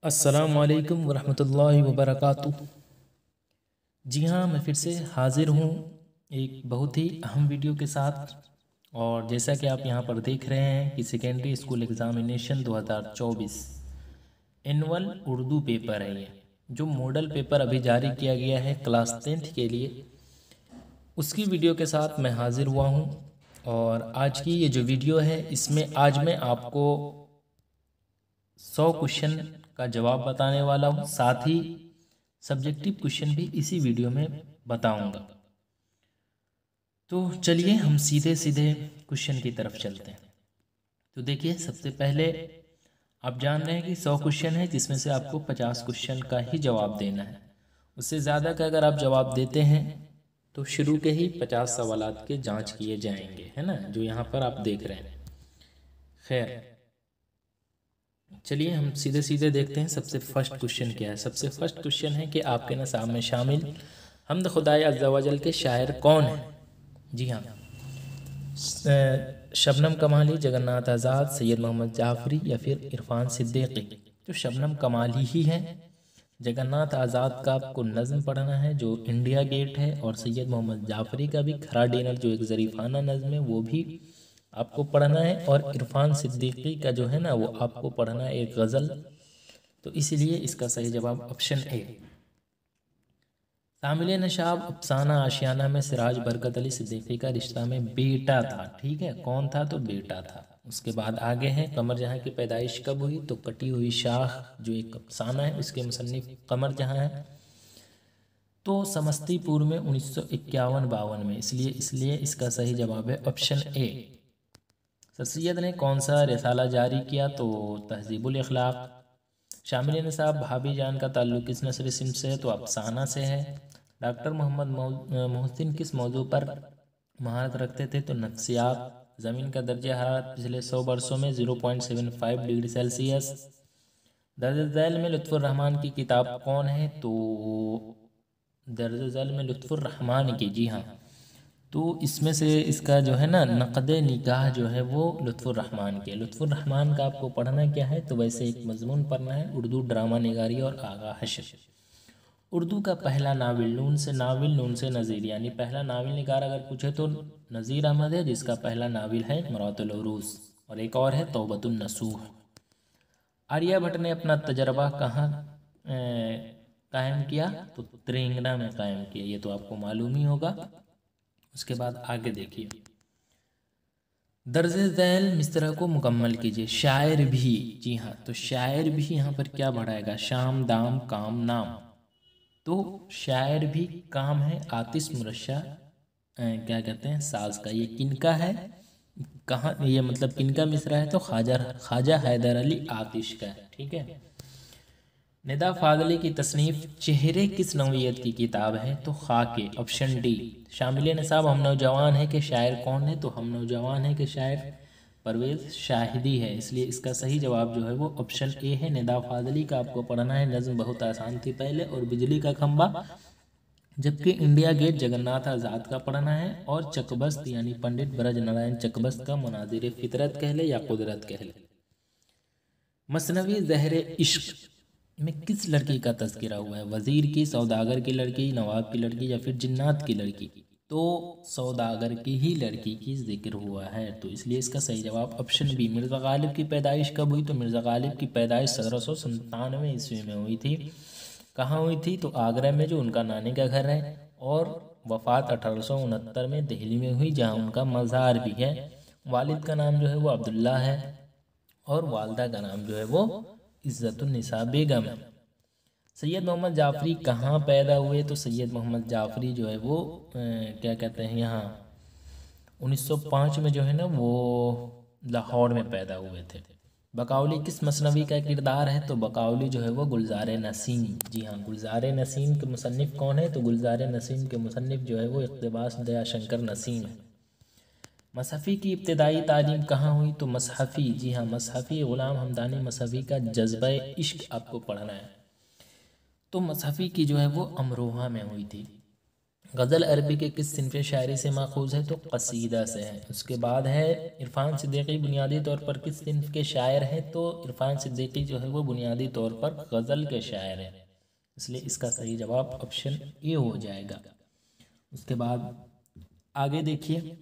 अस्सलामुअलैकुम वरहमतुल्लाहि वबरकातुह। जी हाँ, मैं फिर से हाज़िर हूँ एक बहुत ही अहम वीडियो के साथ। और जैसा कि आप यहाँ पर देख रहे हैं कि secondary school examination 2024 annual Urdu paper है। ये जो मॉडल पेपर अभी जारी किया गया है क्लास 10th के लिए, उसकी वीडियो के साथ मैं हाज़िर हुआ हूँ। और आज की ये जो वीडियो है, इसमें आज मैं आपको 100 क्वेश्चन का जवाब बताने वाला हूँ, साथ ही सब्जेक्टिव क्वेश्चन भी इसी वीडियो में बताऊंगा। तो चलिए हम सीधे सीधे क्वेश्चन की तरफ चलते हैं। तो देखिए, सबसे पहले आप जान रहे हैं कि 100 क्वेश्चन है, जिसमें से आपको 50 क्वेश्चन का ही जवाब देना है। उससे ज़्यादा का अगर आप जवाब देते हैं तो शुरू के ही 50 सवालात के जांच किए जाएंगे, है ना, जो यहाँ पर आप देख रहे हैं। खैर, चलिए हम सीधे सीधे देखते हैं सबसे फर्स्ट क्वेश्चन क्या है। सबसे फर्स्ट क्वेश्चन है कि आपके निसाब में शामिल हम्द खुदाई अज़्ज़ा वजल के शायर कौन है। जी हाँ, शबनम कमाली, जगन्नाथ आज़ाद, सैयद मोहम्मद जाफरी या फिर इरफान सिद्दीकी। तो शबनम कमाली ही है। जगन्नाथ आज़ाद का आपको नज़म पढ़ना है जो इंडिया गेट है, और सैयद मोहम्मद जाफरी का भी खरा डिनर जो एक ज़रीफ़ाना नज़म है वो भी आपको पढ़ना है। और इरफान सिद्दीकी का जो है ना वो आपको पढ़ना है एक गज़ल। तो इसीलिए इसका सही जवाब ऑप्शन ए। शामिल नशाब अफसाना आशियाना में सिराज बरकत अली सिद्दीकी का रिश्ता में बेटा था। ठीक है, कौन था? तो बेटा था। उसके बाद आगे है कमर जहाँ की पैदाइश कब हुई, तो कटी हुई शाख जो एक अफसाना है उसके मुसन्निफ कमर जहाँ है, तो समस्तीपुर में 1951-52 में। इसलिए इसका सही जवाब है ऑप्शन ए। सर सैयद ने कौन सा रिसाला जारी किया, तो तहज़ीबुल अखलाक। शामिल निसाब भाभी जान का ताल्लुक़ किस नस्र सिमत से है, तो अफसाना से है। डॉक्टर मोहम्मद मोहसिन किस मौजू पर महारत रखते थे, तो नफ्सियात। ज़मीन का दर्जा हरारत पिछले 100 वर्षों में 0.75 डिग्री सेल्सियस। दर्ज झैल में लुत्फ़ुर रहमान की किताब कौन है, तो दर्ज झैल में लुत्फ़ुर रहमान की। जी हाँ, तो इसमें से इसका जो है ना नक़द निगाह जो है वो लुत्फ़ुर रहमान के। लुत्फ़ुर रहमान का आपको पढ़ना क्या है, तो वैसे एक मजमून पढ़ना है उर्दू ड्रामा निगारी और आगा हश्र। उर्दू का पहला नाविल, नून से नज़ीर, यानी पहला नाविल निगार अगर पूछे तो नज़ीर अहमद है, जिसका पहला नाविल है मरातुल उरूस। और एक और है तौबतुन नसूह। आर्यभट्ट ने अपना तजर्बा कहाँ कायम किया, तो त्रिंगना में कायम किया। ये तो आपको मालूम ही होगा। उसके बाद आगे देखिए, दर्ज झैल मिसरा को मुकम्मल कीजिए। शायर भी, जी हाँ, तो शायर भी यहाँ पर क्या बढ़ाएगा, शाम दाम काम नाम। तो शायर भी काम है आतिश मुरशा क्या कहते हैं साज का। ये किनका है, कहाँ, ये मतलब किनका मिसरा है, तो ख्वाजा हैदर अली आतिश का है। ठीक है। निदा फाजली की तसनीफ़ चेहरे किस नौइयत की किताब है, तो खाके, ऑप्शन डी। शामिल निसाब हम नौजवान है के शायर कौन है, तो हम नौजवान है के शायर परवेज़ शाहिदी है। इसलिए इसका सही जवाब जो है वो ऑप्शन ए है। निदा फाजली का आपको पढ़ना है, नज़म बहुत आसान थी पहले, और बिजली का खंबा। जबकि इंडिया गेट जगन्नाथ आज़ाद का पढ़ना है, और चकबस्त यानी पंडित ब्रज नारायण चकबस्त का मुनादिर फितरत कह ले या कुदरत कह ले। मसनवी ज़हर इश्क में किस लड़की का तज़किरा हुआ है, वज़ीर की, सौदागर की लड़की, नवाब की लड़की या फिर जिन्नात की लड़की। तो सौदागर की ही लड़की की जिक्र हुआ है। तो इसलिए इसका सही जवाब ऑप्शन बी। मिर्ज़ा गालिब की पैदाइश कब हुई, तो मिर्ज़ा गालिब की पैदाइश 1797 ईस्वी में हुई थी। कहाँ हुई थी, तो आगरा में जो उनका नानी का घर है। और वफ़ात 1869 में दिल्ली में हुई, जहाँ उनका मज़ार भी है। वालिद का नाम जो है वो अब्दुल्ला है, और वालदा का नाम जो है वो इज़्ज़तुन्निसा बेगम है। सैयद मोहम्मद जाफरी कहाँ पैदा हुए, तो सैयद मोहम्मद जाफरी जो है वो क्या कहते हैं यहाँ 1905 में जो है ना वो लाहौर में पैदा हुए थे। बकाउली किस मसनवी का किरदार है, तो बकाउली जो है वो गुलजार नसीम। जी हाँ, गुलजार नसीम के मुसन्निफ़ कौन है, तो गुलजार नसीम के मुसन्निफ़ जो है वो इक़्तिबास दयाशंकर नसीम है। मसहफ़ी की इब्तदाई तालीम कहाँ हुई, तो मसहफ़ी, जी हाँ, मसहफ़ी ग़ुलाम हमदानी मसहफ़ी का जज्बा इश्क आपको पढ़ना है। तो मसहफ़ी की जो है वो अमरोहा में हुई थी। गज़ल अरबी के किस सिनफ़ शायरी से माखूज़ है? तो कसीदा से है। उसके बाद है इरफ़ान सिद्दीकी बुनियादी तौर पर किस सिनफ़ के शायर हैं? तो इरफ़ान सिद्दीकी जो है वो बुनियादी तौर पर गज़ल के शायर हैं, इसलिए इसका सही जवाब ऑप्शन ए हो जाएगा। उसके बाद आगे देखिए,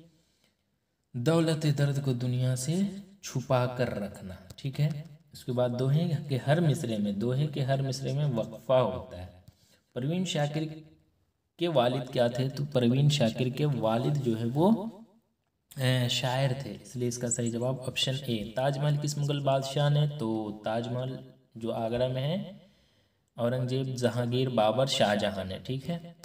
दौलत दर्द को दुनिया से छुपा कर रखना, ठीक है। उसके बाद दोहे के हर मिसरे में वक्फा होता है। परवीन शाकिर के वालिद क्या थे? तो परवीन शाकिर के वालिद जो है वो शायर थे, इसलिए इसका सही जवाब ऑप्शन ए। ताजमहल किस मुगल बादशाह ने? तो ताजमहल जो आगरा में है, औरंगजेब, जहांगीर, बाबर, शाहजहां ने, ठीक है।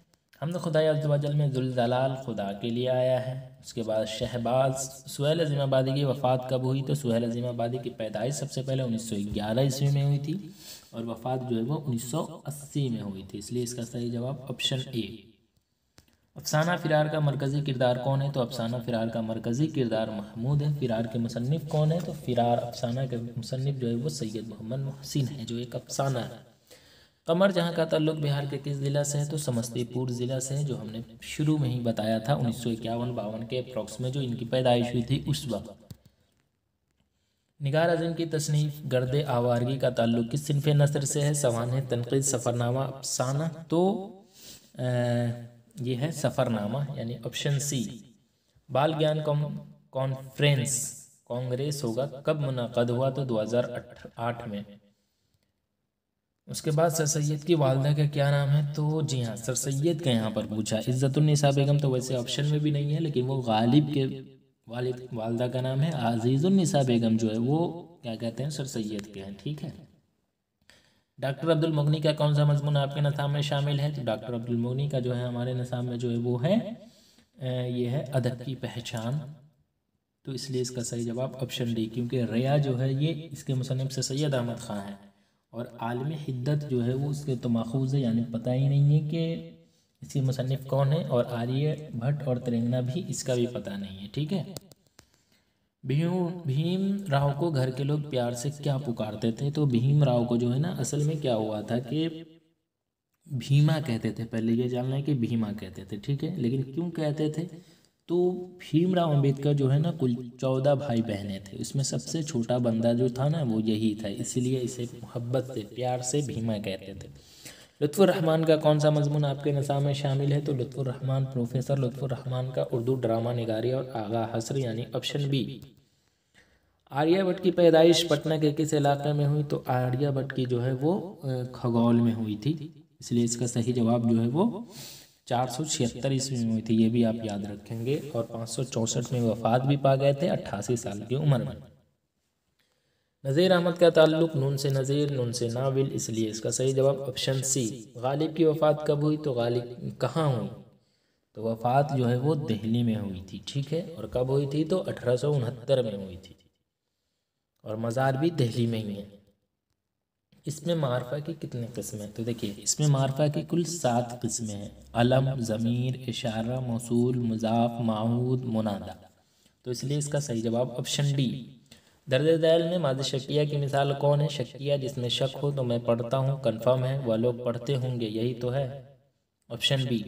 हमद खुदा अज़्ज़ व जल में जुल जलाल खुदा के लिए आया है। उसके बाद शहबाज सुहेल अज़ीमाबादी की वफ़ात कब हुई? तो सुहेल अज़ीमाबादी की पैदाइश सबसे पहले 1911 ईस्वी में हुई थी और वफ़ात जो है वो 1980 में हुई थी, इसलिए इसका सही जवाब ऑप्शन ए। अफसाना फ़िरार का मरकज़ी किरदार कौन है? तो अफसाना फ़िरार का मरकज़ी किरदार महमूद है। फ़िरार के मुसन्निफ़ कौन है? तो फ़िरार अफसाना के मुसन्निफ़ जो है वो सैयद मोहम्मद मोहसिन है, जो एक अफसाना है। कमर जहाँ का ताल्लुक बिहार के किस ज़िला से है? तो समस्तीपुर ज़िला से है, जो हमने शुरू में ही बताया था 1951-52 के अप्रॉक्स में जो इनकी पैदाइश हुई थी उस वक्त। निगार अज़म की तसनीफ़ गर्दे आवारगी का ताल्लुक किस सिनफ़ नसर से है? सवाने, तनक़ीद, सफ़रनामा, अफसाना। तो ये है सफ़रनामा, यानी ऑप्शन सी। बाल ज्ञान कॉन्फ्रेंस कांग्रेस होगा कब मुनक़द हुआ? तो 2008 में। उसके बाद सर सैयद की वालदा का क्या नाम है? तो जी हाँ, सर सैयद का यहाँ पर पूछा। इज़्ज़तुन्निसा बेगम तो वैसे ऑप्शन में भी नहीं है, लेकिन वो गालिब के वालदा का नाम है। अज़ीज़ुन्निसा बेगम जो है वो क्या कहते हैं? सर सैयद के हैं, ठीक है। डॉक्टर अब्दुल मुगनी का कौन सा मजमून आपके निसाब में शामिल है? तो डॉक्टर अब्दुल मुगनी का जो है हमारे निसाब में जो है वो है ये है अदब की पहचान, तो इसलिए इसका सही जवाब ऑप्शन डी, क्योंकि रिया जो है ये इसके मुसन्निफ़ से सैयद अहमद ख़ान है और आलम हिद्दत जो है वो उसके तो माखूज़ है, यानी पता ही नहीं है कि इसकी मुसन्निफ़ कौन है, और आर्य भट्ट और तेलंगाना भी इसका भी पता नहीं है, ठीक है। भीम राव को घर के लोग प्यार से क्या पुकारते थे? तो भीम राव को जो है ना, असल में क्या हुआ था कि भीमा कहते थे, पहले ये जानना है कि भीमा कहते थे, ठीक है। लेकिन क्यों कहते थे? तो भीमराव अंबेडकर जो है ना, कुल 14 भाई बहनें थे, उसमें सबसे छोटा बंदा जो था ना वो यही था, इसीलिए इसे मोहब्बत से प्यार से भीमा कहते थे। लुत्फ़ुर रहमान का कौन सा मजमून आपके निसाब में शामिल है? तो लुत्फ़ुर रहमान, प्रोफेसर लुत्फ़ुर रहमान का उर्दू ड्रामा निगारी और आगा हसर, यानी ऑप्शन बी। आर्यभट्ट की पैदाइश पटना के किस इलाके में हुई? तो आर्यभट्ट की जो है वो खगौल में हुई थी, इसलिए इसका सही जवाब जो है वो 476 ईस्वी में हुई थी, ये भी आप याद रखेंगे। और 564 में वफात भी पा गए थे 88 साल की उम्र में। नज़ीर अहमद का ताल्लुक नून से नज़ीर, नून से नाविल, इसलिए इसका सही जवाब ऑप्शन सी। गालिब की वफ़ात कब हुई? तो गालिब कहाँ हुई? तो वफ़ात जो है वो दिल्ली में हुई थी, ठीक है। और कब हुई थी? तो 1869 में हुई थी, और मज़ार भी दिल्ली में ही है। इसमें मारफा की कितने किस्में हैं? तो देखिए, इसमें मारफा की कुल 7 किस्में हैं। अलम, ज़मीर, इशारा, मौसूल, मुज़ाफ, माहूद, मुनादा, तो इसलिए इसका सही जवाब ऑप्शन डी। दर्ज दैल में मादी शकिया की मिसाल कौन है? शकिया जिसमें शक हो, तो मैं पढ़ता हूँ, कन्फर्म है, वह लोग पढ़ते होंगे, यही तो है, ऑप्शन बी।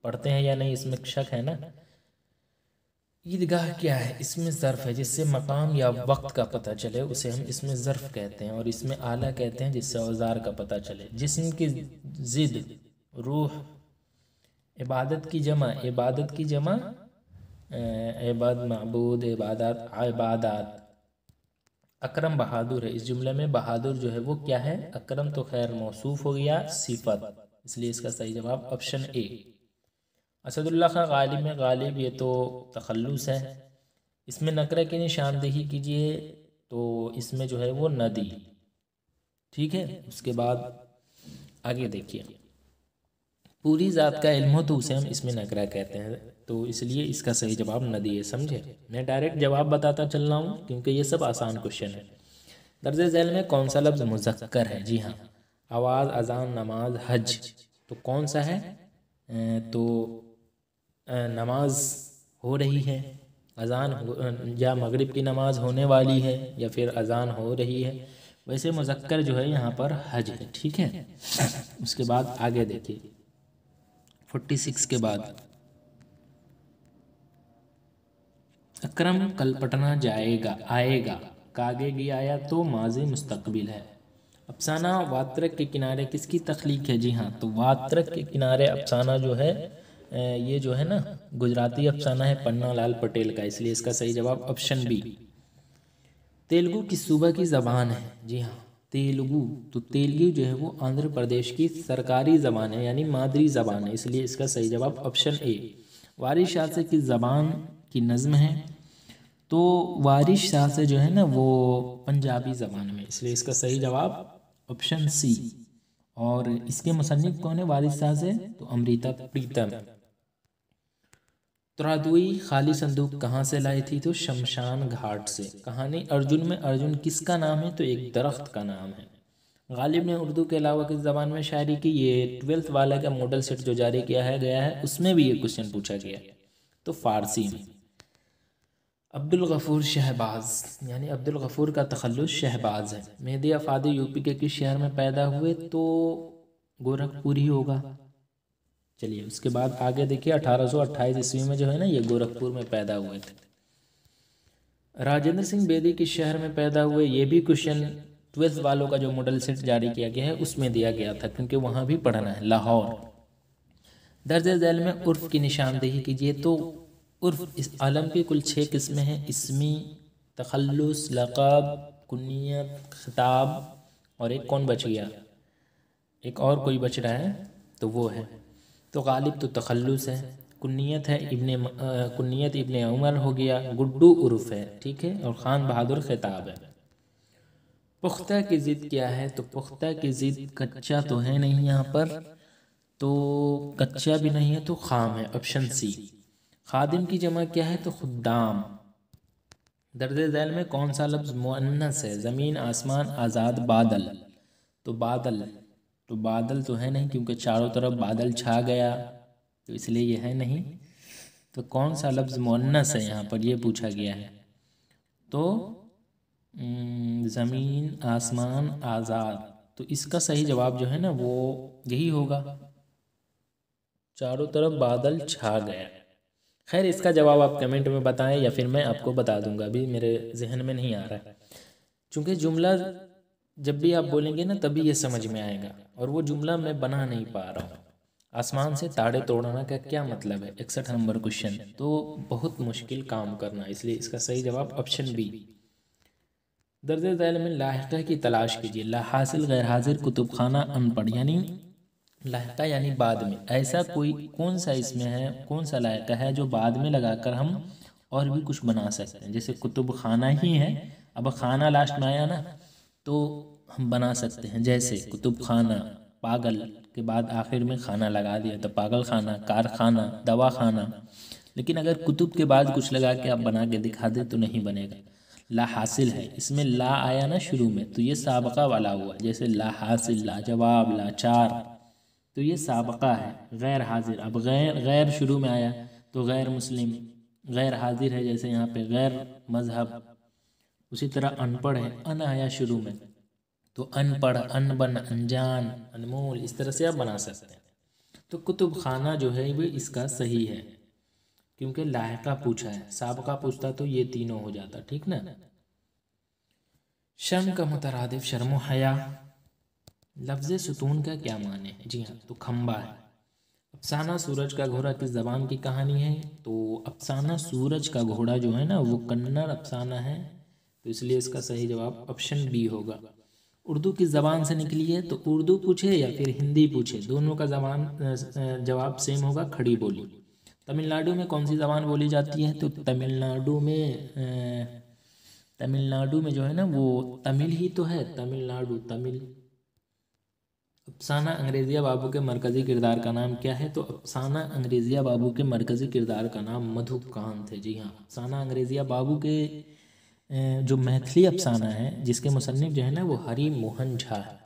पढ़ते हैं या नहीं इसमें शक है ना। ईदगाह क्या है? इसमें ज़र्फ़ है, जिससे मकाम या वक्त का पता चले उसे हम इसमें ज़र्फ़ कहते हैं, और इसमें आला कहते हैं जिससे औज़ार का पता चले। जिस्म की ज़िद, रूह, इबादत की जमा, इबाद, माबूद, इबादत, इबादत। अकरम बहादुर है, इस जुमले में बहादुर जो है वो क्या है? अकरम तो खैर मौसूफ हो गया, सिफत, इसलिए इसका सही जवाब ऑप्शन ए। असदुल्ला खां गालिब में गालिब ये तो तखल्लुस है, इसमें नकरा की निशानदेही कीजिए, तो इसमें जो है वो नदी, ठीक है। उसके बाद आगे देखिए, पूरी ज़ात का इल्म हो तो उसे हम इसमें नकरा कहते हैं, तो इसलिए इसका सही जवाब नदी है, समझे। मैं डायरेक्ट जवाब बताता चल रहा हूँ क्योंकि ये सब आसान क्वेश्चन है। दर्ज झैल में कौन सा लफ्ज़ मुज़क्कर है? जी हाँ, आवाज़, अजान, नमाज, हज, तो कौन सा है? तो नमाज हो रही है, अजान या मगरिब की नमाज होने वाली है, या फिर अजान हो रही है। वैसे मुज़क्कर जो है यहाँ पर हज है, ठीक है। उसके बाद आगे देखिए, 46 के बाद अकरम कल पटना जाएगा, आएगा का आगे गया आया तो माजी मुस्तकबिल है। अफसाना वात्रक के किनारे किसकी तख्लीक है? जी हाँ, तो वात्रक के किनारे अफसाना जो है ये जो है ना गुजराती अफसाना है पन्ना लाल पटेल का, इसलिए इसका सही जवाब ऑप्शन बी। तेलुगु किस सूबा की ज़बान है? जी हाँ, तेलुगु, तो तेलुगु जो है वो आंध्र प्रदेश की सरकारी ज़बान है यानी मादरी ज़बान है, इसलिए इसका सही जवाब ऑप्शन ए। वारिस शाह से किस ज़बान की नज़्म है? तो वारिस शाह से जो है ना वो पंजाबी ज़बान में, इसलिए इसका सही जवाब ऑप्शन सी। और इसके मुसन्निफ कौन है वारिस शाह से? तो अमृता प्रीतम। तुरादुई खाली संदूक कहाँ से लाई थी? तो शमशान घाट से। कहानी अर्जुन में अर्जुन किसका नाम है? तो एक दरख्त का नाम है। गालिब ने उर्दू के अलावा किस ज़बान में शायरी की? ये 12th वाला का मॉडल सेट जो जारी किया गया है उसमें भी ये क्वेश्चन पूछा गया है, तो फारसी में। अब्दुल गफूर शहबाज यानी अब्दुल गफूर का तखल्लुस शहबाज है। मेहदी अफादी यूपी के किस शहर में पैदा हुए? तो गोरखपुर ही होगा। चलिए उसके बाद आगे देखिए 1828 ईस्वी में जो है ना ये गोरखपुर में पैदा हुए थे। राजेंद्र सिंह बेदी किस शहर में पैदा हुए? ये भी क्वेश्चन 12th वालों का जो मॉडल सेट जारी किया गया है उसमें दिया गया था, क्योंकि वहाँ भी पढ़ना है, लाहौर। दर्ज झैल में उर्फ की निशानदेही कीजिए। तो उर्फ इस आलम की कुल 6 किस्में हैं, इसमी, तखल्लुस, लक़ब, कुन्नियत, खिताब, और एक कौन बच गया? एक और कोई बच रहा है तो वो है, तो गालिब तो तखल्लुस है, कुन्नियत है कुन्नियत इब्ने उमर हो गया, गुड्डू उर्फ है, ठीक है, और खान बहादुर खिताब है। पुख्ता की ज़िद क्या है? तो पुख्ता की ज़िद कच्चा तो है नहीं यहाँ पर, तो कच्चा भी नहीं है तो खाम है, ऑप्शन सी। खादिम की जमा क्या है? तो खुद्दाम। दर्ज झैल में कौन सा लफ्ज़ मुअन्नस है? ज़मीन, आसमान, आज़ाद, बादल। तो बादल, तो बादल तो है नहीं क्योंकि चारों तरफ बादल छा गया, तो इसलिए ये है नहीं। तो कौन सा लफ्ज़ मुअन्नस है यहाँ पर, ये पूछा गया है। तो ज़मीन, आसमान, आज़ाद, तो इसका सही जवाब जो है ना वो यही होगा, चारों तरफ बादल छा गया। खैर इसका जवाब आप कमेंट में बताएं या फिर मैं आपको बता दूंगा, अभी मेरे जहन में नहीं आ रहा है, क्योंकि जुमला जब भी आप बोलेंगे ना तभी ये समझ में आएगा, और वो जुमला मैं बना नहीं पा रहा हूँ। आसमान से ताड़े तोड़ना का क्या मतलब है? 61 नंबर क्वेश्चन, तो बहुत मुश्किल काम करना, इसलिए इसका सही जवाब ऑप्शन बी। दर्ज झैल में लाहिक़ा की तलाश कीजिए। ला हासिल, गैर हाजिर, कुतुब खाना, अनपढ़, यानी लाहिक़ा यानी बाद में, ऐसा कोई कौन सा इसमें है, कौन सा लाहिक़ा है जो बाद में लगाकर हम और भी कुछ बना सकते हैं? जैसे कुतुब खाना ही है, अब खाना लास्ट में आया ना तो हम बना सकते हैं, जैसे कुतुब खाना, पागल के बाद आखिर में खाना लगा दिया तो पागल खाना, कारखाना, दवा खाना। लेकिन अगर कुतुब के बाद कुछ लगा के आप बना के दिखा दे तो नहीं बनेगा। ला हासिल है, इसमें ला आया ना शुरू में तो ये साबका वाला हुआ, जैसे ला हासिल, लाजवाब, लाचार, तो ये साबका है। गैर हाजिर, अब गैर शुरू में आया तो गैर मुस्लिम, गैर हाजिर है जैसे यहाँ पे गैर मजहब। उसी तरह अनपढ़ है, अन आया शुरू में तो अनपढ़, अनबन, अनजान, अनमोल, इस तरह से आप बना सकते हैं। तो कुतुब खाना जो है वो इसका सही है, क्योंकि लाहिक़ा पूछा है, साबका पूछता तो ये तीनों हो जाता, ठीक ना। शर्म का मुतरादिफ शर्म हया। लफ्ज़ सुतून का क्या माने है? जी हाँ, तो खम्बा है। अफसाना सूरज का घोड़ा किस ज़बान की कहानी है? तो अफसाना सूरज का घोड़ा जो है ना वो कन्नड़ अफसाना है, तो इसलिए इसका सही जवाब ऑप्शन बी होगा। उर्दू किस ज़बान से निकली है? तो उर्दू पूछे या फिर हिंदी पूछे, दोनों का जवाब सेम होगा, खड़ी बोली। तमिलनाडु में कौन सी ज़बान बोली जाती है? तो तमिलनाडु में जो है ना वो तमिल ही तो है, तमिलनाडु, तमिल। अफसाना अंग्रेज़िया बाबू के मरकज़ी किरदार का नाम क्या है? तो अफसाना अंग्रेज़िया बाबू के मरकज़ी किरदार का नाम मधुकांत है। जी हाँ, अफसाना अंग्रेज़िया बाबू के जो मैथिली अफसाना है जिसके मुसन्निफ जो है ना वो हरि मोहन झा है।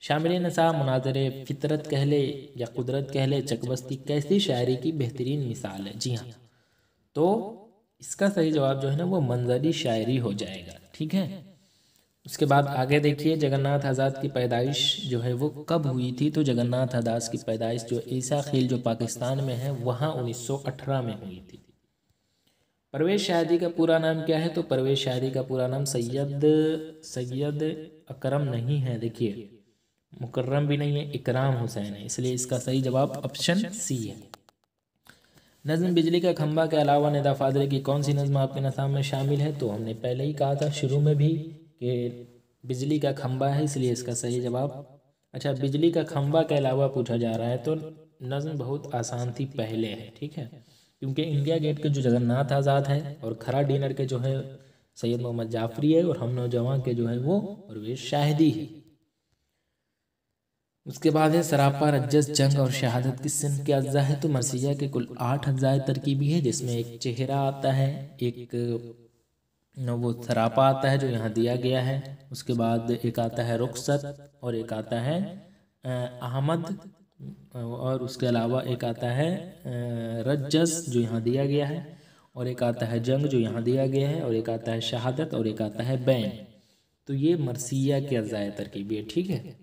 शामिल नसा, मुनाज़रे फितरत कह ले या कुदरत कह ले, चकबस्ती कैसी शायरी की बेहतरीन मिसाल है? जी हाँ, तो इसका सही जवाब जो है ना वो मंजरी शायरी हो जाएगा, ठीक है। उसके बाद आगे देखिए जगन्नाथ आज़ाद की पैदाइश जो है वो कब हुई थी, तो जगन्नाथ आज़ाद की पैदाइश जो ईसा खील जो पाकिस्तान में है वहाँ 1918 में हुई थी। परवेज़ शादी का पूरा नाम क्या है, तो परवेज़ शादी का पूरा नाम सैयद अकरम नहीं है, देखिए मुकर्रम भी नहीं है, इकराम हुसैन है, इसलिए इसका सही जवाब ऑप्शन सी है। नज़्म बिजली का खंभा के अलावा निदा फादले की कौन सी नज़्म आपके निसाब में शामिल है, तो हमने पहले ही कहा था शुरू में भी कि बिजली का खंभा है, इसलिए इसका सही जवाब, अच्छा बिजली का खंभा के अलावा पूछा जा रहा है तो नज़्म बहुत आसान थी, पहले है, ठीक है, क्योंकि इंडिया गेट के जो जगन्नाथ आज़ाद है और खरा डिनर के जो है सैयद मोहम्मद जाफरी है और हम नौजवान के जो है वो परवेज़ शाहिदी है। उसके बाद है सरापा, रज्जस, जंग और शहादत किस सिंफ के अज्जा है, तो मरसिया के कुल 8 अज्जाए तरकीबी है, जिसमें एक चेहरा आता है, एक वो सरापा आता है जो यहाँ दिया गया है, उसके बाद एक आता है रुखसत और एक आता है अहमद, और उसके अलावा एक आता है रज्जस जो यहाँ दिया गया है, और एक आता है जंग जो यहाँ दिया गया है, और एक आता है शहादत और एक आता है बैन। तो ये मरसिया के अज्जाए तरकीबी है, ठीक है।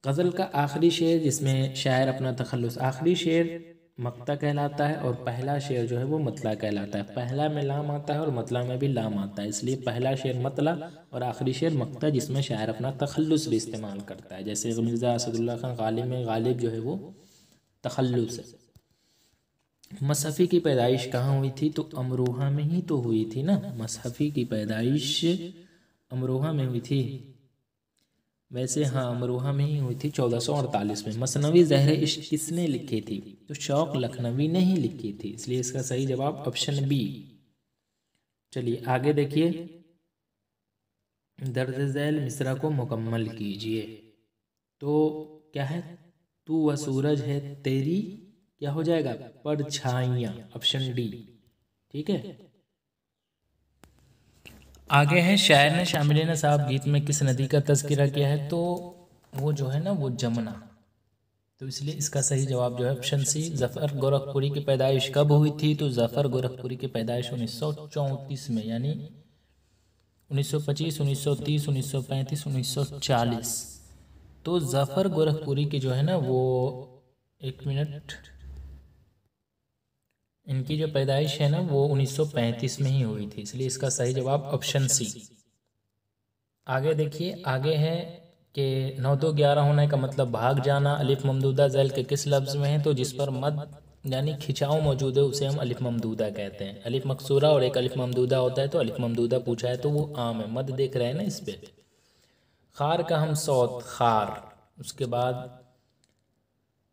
गज़ल का आखिरी शेर जिसमें शायर अपना तखल्लुस, आखिरी शेर मक्ता कहलाता है और पहला शेर जो है वो मतला कहलाता है। पहला में लाम आता है और मतला में भी लाम आता है, इसलिए पहला शेर मतला और आखिरी शेर मक्ता, जिसमें शायर अपना तखल्लुस भी इस्तेमाल करता है, जैसे मिर्ज़ा असदुल्ला खान गालिब में गालिब जो है वो तखल्लुस है। मसहफ़ी की पैदाइश कहाँ हुई थी, तो अमरोहा में ही तो हुई थी ना, मसहफ़ी की पैदाइश अमरोहा में हुई थी, वैसे हाँ अमरोहा में ही हुई थी 1448 में। मसनवी ज़हर इश्क किसने लिखी थी, तो शौक़ लखनवी ने ही लिखी थी, इसलिए इसका सही जवाब ऑप्शन बी। चलिए आगे देखिए, दर्ज झैल मिसरा को मुकम्मल कीजिए, तो क्या है, तू वह सूरज है तेरी क्या हो जाएगा परछाइयाँ, ऑप्शन डी, ठीक है। आगे है शायर ने शामिल साहब गीत में किस नदी का तज़किरा किया है, तो वो जो है ना वो जमुना, तो इसलिए इसका सही जवाब जो है ऑप्शन सी। ज़फ़र गोरखपुरी की पैदाइश कब हुई थी, तो ज़फ़र गोरखपुरी की पैदाइश 1934 में, यानी 1925, 1930, 1935, 1940। तो ज़फ़र गोरखपुरी की जो है ना वो, एक मिनट, इनकी जो पैदाइश है ना वो 1935 में ही हुई थी, इसलिए इसका सही जवाब ऑप्शन सी। आगे देखिए, आगे है कि 9-2-11 होने का मतलब भाग जाना अलिफ ममदूदा ज़ैल के किस लफ्ज़ में है, तो जिस पर मद यानी खिंचाव मौजूद है उसे हम अलिफ ममदूदा कहते हैं। अलिफ मकसूरा और एक अलिफ ममदूदा होता है, तो अलिफ ममदूदा पूछा है तो वो आम है, मद देख रहे हैं ना इस पर। खार का हम सौत खार, उसके बाद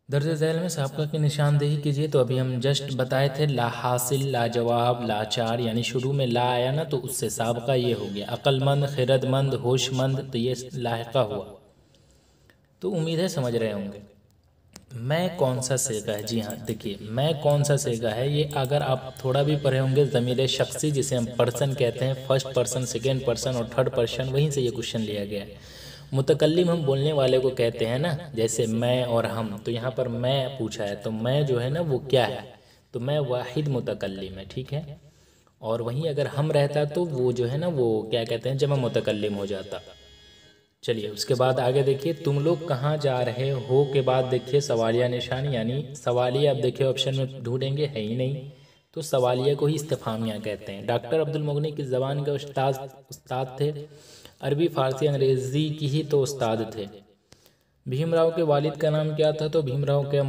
दर्ज झैल में साबका की निशानदेही कीजिए, तो अभी हम जस्ट बताए थे ला हासिल, लाजवाब, लाचार, यानी शुरू में ला आया ना तो उससे साबका ये हो गया। अक्लमंद, खिरदमंद, होशमंद, तो ये लाहिका हुआ। तो उम्मीद है समझ रहे होंगे। मैं कौन सा सेगा है, जी हाँ देखिए मैं कौन सा सेगा है, ये अगर आप थोड़ा भी पढ़े होंगे ज़मीर शख्सी जिसे हम पर्सन कहते हैं, फर्स्ट पर्सन, सेकेंड पर्सन और थर्ड पर्सन, वहीं से ये क्वेश्चन लिया गया है। मुतकल्लिम हम बोलने वाले को कहते हैं ना, जैसे मैं और हम, तो यहाँ पर मैं पूछा है तो मैं जो है ना वो क्या है, तो मैं वाहिद मुतकल्लिम है, ठीक है। और वहीं अगर हम रहता तो वो जो है ना वो क्या कहते हैं जमा मुतकल्लिम हो जाता। चलिए उसके बाद आगे देखिए, तुम लोग कहाँ जा रहे हो के बाद देखिए सवालिया निशान, यानी सवालिया आप देखिए ऑप्शन में ढूंढेंगे है ही नहीं, तो सवालिया को ही इस्तिफामिया कहते हैं। डॉक्टर अब्दुल मुगनी किस ज़बान के उस्ताद थे, अरबी, फ़ारसी, अंग्रेज़ी की ही तो उस्ताद थे। भीमराव के वालिद का नाम क्या था, तो भीमराव के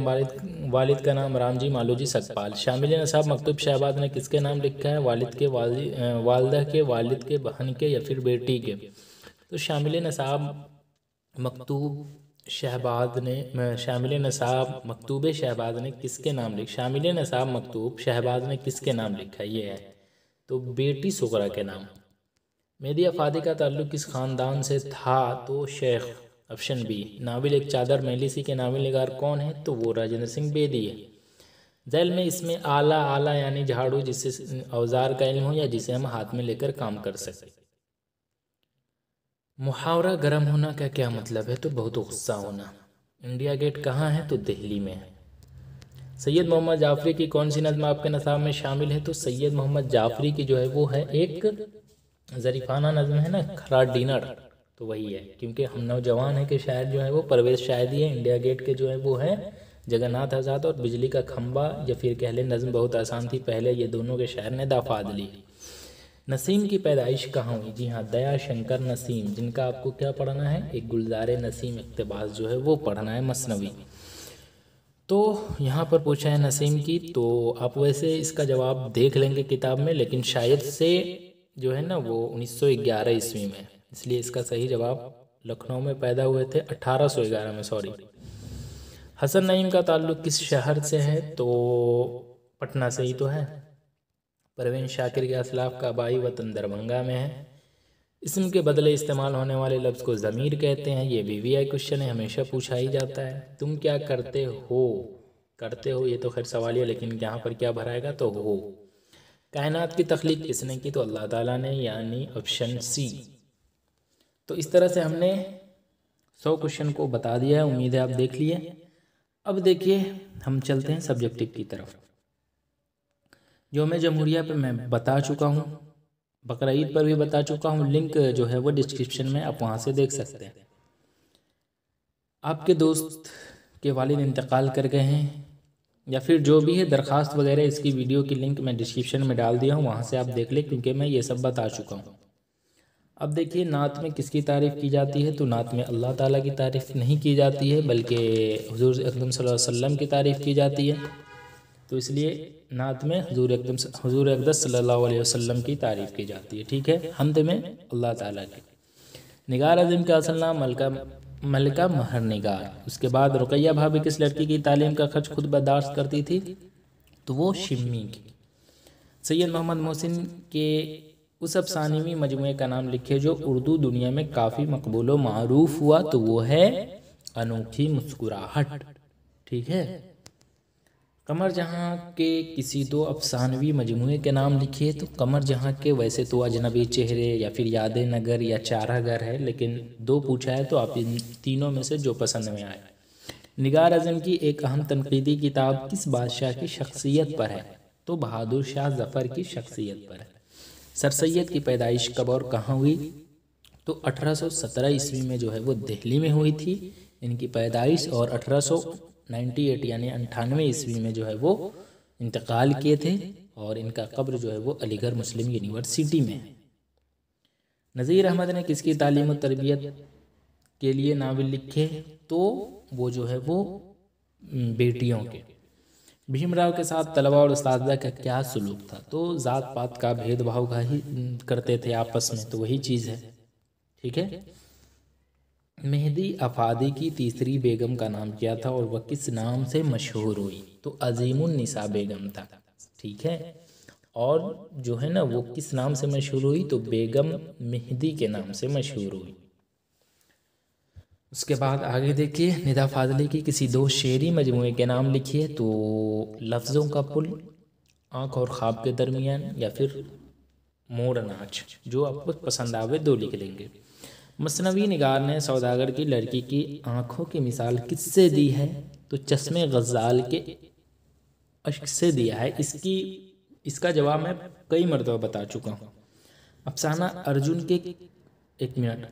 वालिद का नाम रामजी मालोजी सकपाल। शामिल नसाब मकतूब शहबाज ने किसके नाम लिखा है, वालिद के, वालदा के, वालिद के, बहन के या फिर बेटी के। तो शामिल नसाब मकतूब शहबाज ने किसके नाम लिखा, शामिल नसाब मकतूब शहबाज ने किसके नाम लिखा, ये है तो बेटी सुगरा के नाम। मेदी अफादी का ताल्लुक़ किस ख़ानदान से था, तो शेख, ऑप्शन बी। नाविल एक चादर मेलिसी के नाविल निगार कौन है, तो वो राजेंद्र सिंह बेदी है। झैल में इसमें आला, आला यानी झाड़ू जिससे औजार का इल्म हो या जिसे हम हाथ में लेकर काम कर सकें। मुहावरा गर्म होना का क्या मतलब है, तो बहुत गुस्सा होना। इंडिया गेट कहाँ है, तो दिल्ली में है। सैयद मोहम्मद जाफरी की कौन सी नज़्म आपके नसाब में शामिल है, तो सैयद मोहम्मद जाफरी की जो है वो है एक ज़रीफ़ाना नज़्म है ना, खराट डिनर, तो वही है। क्योंकि हम नौजवान है कि शायर जो है वो परवेज़ शायदी है, इंडिया गेट के जो है वो है जगन्नाथ आज़ाद, और बिजली का खंबा या फिर कह लें नज़्म बहुत आसान थी पहले, ये दोनों के शायर ने दाफादली। नसीम की पैदाइश कहाँ हुई? जी हाँ, दया शंकर नसीम, जिनका आपको क्या पढ़ना है, एक गुलजार नसीम इक़्तिबास जो है वो पढ़ना है, मसनवी। तो यहाँ पर पूछा है नसीम की, तो आप वैसे इसका जवाब देख लेंगे किताब में, लेकिन शायद से जो है ना वो 1911 ईस्वी में, इसलिए इसका सही जवाब लखनऊ में पैदा हुए थे, 1811 में, सॉरी। हसन नईम का ताल्लुक़ किस शहर से है? तो पटना से ही तो है। परवीन शाकिर के असलाफ का आबाई वतन दरभंगा में है। इसम के बदले इस्तेमाल होने वाले लफ्ज़ को ज़मीर कहते हैं। ये VVI क्वेश्चन है, हमेशा पूछा ही जाता है। तुम क्या करते हो? करते हो, ये तो खैर सवाल है, लेकिन यहाँ पर क्या भराएगा, तो हो। कायनात की तख्लीक किसने की? तो अल्लाह ताला ने, यानी ऑप्शन सी। तो इस तरह से हमने 100 क्वेश्चन को बता दिया है, उम्मीद है आप देख लिए। अब देखिए हम चलते हैं सब्जेक्टिव की तरफ। जो मैं जमहूरिया पे मैं बता चुका हूँ, बकरा ईद पर भी बता चुका हूँ, लिंक जो है वो डिस्क्रिप्शन में, आप वहाँ से देख सकते हैं। आपके दोस्त के वालिद इंतकाल कर गए हैं या फिर जो भी है, दरख्वास्त वगैरह, इसकी वीडियो की लिंक मैं डिस्क्रिप्शन में डाल दिया हूँ, वहाँ से आप देख लें, क्योंकि मैं ये सब बता चुका हूँ। अब देखिए नात में किसकी तारीफ़ की जाती है? तो नात में अल्लाह ताला की तारीफ़ नहीं की जाती है, बल्कि हुज़ूर अकरम सल्लल्लाहु अलैहि वसल्लम की तारीफ़ की जाती है। तो इसलिए नात में हुज़ूर अक़दस सल्लल्लाहु अलैहि वसल्लम की तारीफ़ की जाती है, ठीक है। हम्द में अल्लाह ताला की। निगार अज़म का असल नाम मलिका महर निगार। उसके बाद रुक़ैया भाभी किस लड़की की तालीम का खर्च खुद बर्दाश्त करती थी? तो वो शिम्मी की। सैयद मोहम्मद मोहसिन के उस अफ़सानवी मजमूए का नाम लिखिए जो उर्दू दुनिया में काफ़ी मकबूल व मारूफ हुआ, तो वो है अनोखी मुस्कुराहट, ठीक है। कमर जहाँ के किसी दो अफ़सानवी मजमूए के नाम लिखिए। तो कमर जहाँ के वैसे तो अजनबी चेहरे या फिर याद नगर या चारागर है, लेकिन दो पूछा है तो आप इन तीनों में से जो पसंद में आए। निगार आज़म की एक अहम तनकीदी किताब किस बादशाह की शख्सियत पर है? तो बहादुर शाह ज़फ़र की शख्सियत पर है। सर सैयद की पैदाइश कब और कहाँ हुई? तो 1817 ईस्वी में जो है वो दिल्ली में हुई थी इनकी पैदाइश, और 1898 यानी 98 ईस्वी में जो है वो इंतकाल किए थे, और इनका कब्र जो है वो अलीगढ़ मुस्लिम यूनिवर्सिटी में है। नज़ीर अहमद ने किसकी तालीम और तरबियत के लिए नावल लिखे? तो वो जो है वो बेटियों के। भीमराव के साथ तलबा और उस्तादा का क्या सलूक था? तो ज़ात पात का भेदभाव का ही करते थे आपस में, तो वही चीज़ है, ठीक है। मेहदी अफादी की तीसरी बेगम का नाम क्या था और वह किस नाम से मशहूर हुई? तो अजीमुन्निसा बेगम था, ठीक है। और जो है ना वो किस नाम से मशहूर हुई? तो बेगम मेहदी के नाम से मशहूर हुई। उसके बाद आगे देखिए, निदा फाजली की किसी दो शेरी मजमूए के नाम लिखिए। तो लफ्ज़ों का पुल, आँख और ख्वाब के दरमियान, या फिर मोर नाच, जो आपको पसंद आवे दो लिख देंगे। मसनवी निगार ने सौदागर की लड़की की आँखों की मिसाल किससे दी है? तो चश्मे गज़ाल के अश्क से दिया है। इसका जवाब मैं कई मरतबा बता चुका हूँ। अफसाना अर्जुन के, एक मिनट,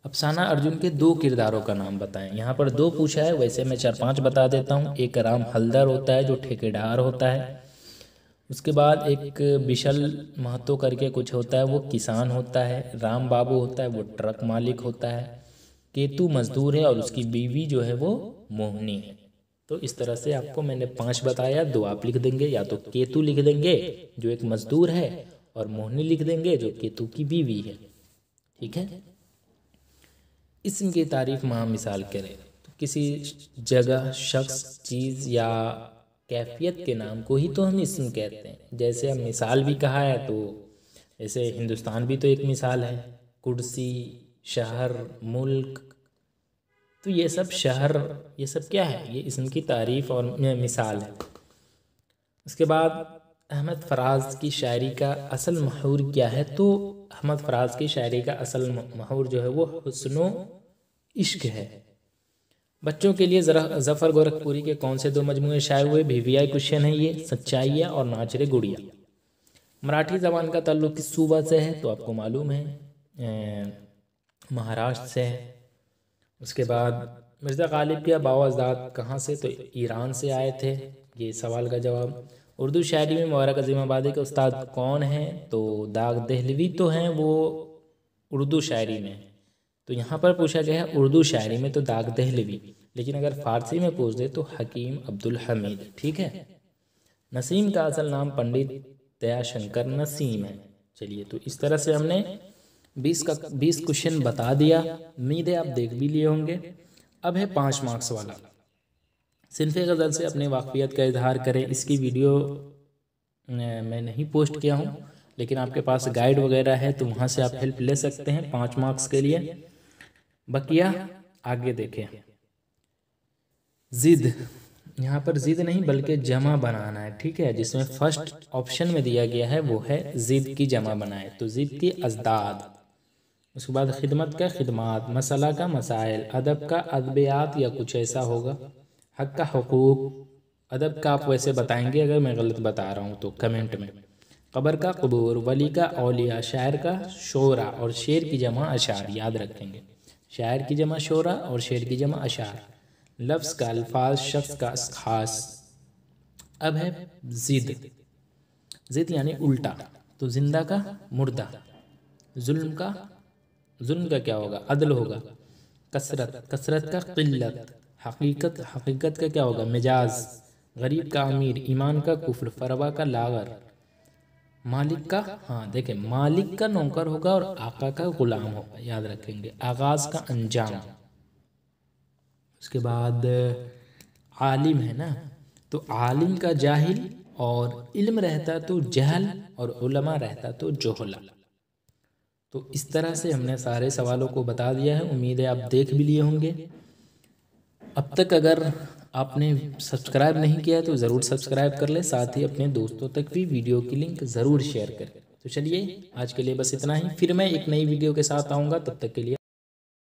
अफसाना अर्जुन के दो किरदारों का नाम बताएं। यहाँ पर दो पूछा है, वैसे मैं 4-5 बता देता हूँ। एक राम हलदर होता है जो ठेकेदार होता है। उसके बाद एक बिशल महतो करके कुछ होता है, वो किसान होता है। राम बाबू होता है, वो ट्रक मालिक होता है। केतु मजदूर है और उसकी बीवी जो है वो मोहनी है। तो इस तरह से आपको मैंने 5 बताया, 2 आप लिख देंगे, या तो केतु लिख देंगे जो एक मजदूर है, और मोहनी लिख देंगे जो केतु की बीवी है, ठीक है। इस्म की तारीफ मां मिसाल करें। तो किसी जगह, शख्स, चीज़ या कैफियत के नाम को ही तो हम इस्म कहते हैं। जैसे हम मिसाल भी कहा है, तो जैसे हिंदुस्तान भी तो एक मिसाल है, कुर्सी, शहर, मुल्क। तो ये सब शहर, ये सब क्या है? ये इस्म की तारीफ़ और मिसाल है। उसके बाद अहमद फराज की शायरी का असल महूर क्या है? तो अहमद फराज की शायरी का असल महूर जो है वो हुस्नो इश्क है। बच्चों के लिए ज़फ़र गोरखपुरी के कौन से 2 मजमूए शाये हुए? VVI क्वेश्चन है ये, सच्चाई है और नाचरे गुड़िया। मराठी ज़बान का ताल्लुक़ किस सूबा से है तो आपको मालूम है महाराष्ट्र से है। उसके बाद मिर्ज़ा गालिब के आबा अजदाद कहाँ से तो ईरान से आए थे, ये सवाल का जवाब। उर्दू शायरी में मुबारक अज़ीमाबादी के उस्ताद कौन हैं तो दाग दहलवी तो हैं, वो उर्दू शायरी में। तो यहाँ पर पूछा गया है उर्दू शायरी में तो दाग दहलवी, लेकिन अगर फ़ारसी में पूछ दे तो हकीम अब्दुल हमीद। ठीक है। नसीम का असल नाम पंडित दयाशंकर नसीम है। चलिए, तो इस तरह से हमने 20 क्वेश्चन बता दिया। उम्मीद है आप देख भी लिए होंगे। अब है 5 मार्क्स वाला। सिनफ़े गज़ल से अपने वाक़फ़ियत का इजहार करें। इसकी वीडियो मैं नहीं पोस्ट किया हूँ, लेकिन आपके पास गाइड वगैरह है तो वहाँ से आप हेल्प ले सकते हैं 5 मार्क्स के लिए। बकिया आगे देखें। ज़िद, यहाँ पर ज़िद नहीं बल्कि जमा बनाना है। ठीक है, जिसमें फर्स्ट ऑप्शन में दिया गया है वो है ज़िद की जमा बनाए, तो ज़िद की अज़दाद। उसके बाद खिदमत का खिदमात, मसला का मसाइल, अदब का अदबियात या कुछ ऐसा होगा, हक का हुकूक। अदब का आप वैसे बताएंगे अगर मैं गलत बता रहा हूँ तो कमेंट में। कब्र का कबूर, वली का औलिया, शायर का शोरा और शेर की जमा अशार। याद रखेंगे, शायर की जमा शोरा और शेर की जमा अशार। लफ्ज़ का अल्फाज, शख्स का खास। अब है ज़िद। ज़िद यानी उल्टा, तो जिंदा का मुर्दा। जुल्म का क्या होगा, अदल होगा। कसरत का किल्लत। हकीकत का क्या होगा, मिजाज। गरीब का अमीर, ईमान का कुफ्र, फरवा का लागर। मालिक का, हाँ देखें, मालिक का नौकर होगा और आका का गुलाम होगा। याद रखेंगे। आगाज का अंजाम। उसके बाद आलिम है ना, तो आलिम का जाहिल, और इल्म रहता तो जहल, और उलमा रहता तो जोहला। तो इस तरह से हमने सारे सवालों को बता दिया है। उम्मीद है आप देख भी लिए होंगे। अब तक अगर आपने सब्सक्राइब नहीं किया है तो ज़रूर सब्सक्राइब कर लें, साथ ही अपने दोस्तों तक भी वीडियो की लिंक ज़रूर शेयर करें। तो चलिए, आज के लिए बस इतना ही। फिर मैं एक नई वीडियो के साथ आऊँगा, तब तक के लिए